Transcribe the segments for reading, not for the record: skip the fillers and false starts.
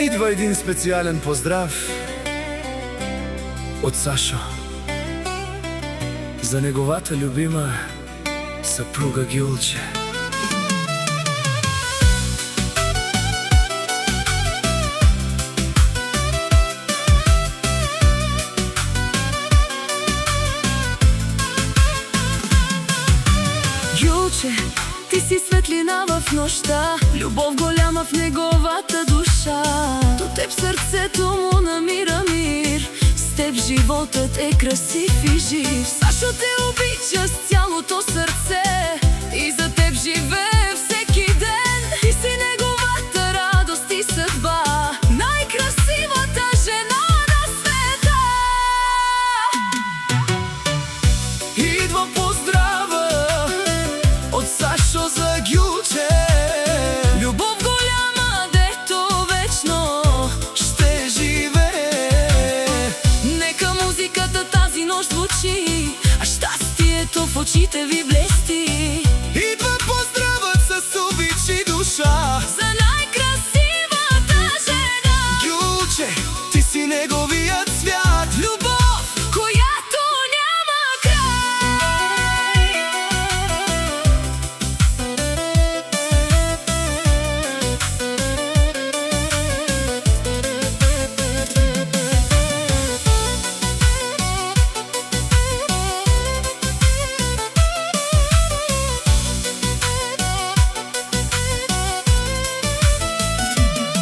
Идва един специален поздрав от Сашо за неговата любима съпруга Гюлче. Гюлче, ти си светлина в нощта, любов голяма в неговата душа. До теб сърцето му намира мир, с теб животът е красив и жив. Сашо те обича с цялото сърце и за теб живее всеки ден. Ти си неговата радост и съдба, най-красивата жена на света. Идва поздрава от Сашо за Гюлче. Любов голяма, дето вечно ще живее. Нека музиката тази нощ звучи, а щастието в очите ви блести. Идва поздравът с обич и душа За най-красивата жена. Гюлче, ти си неговият свят. Любов, която няма край.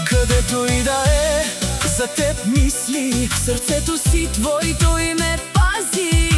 Където и да е, за теб мисли, в сърцето си твоето име пази.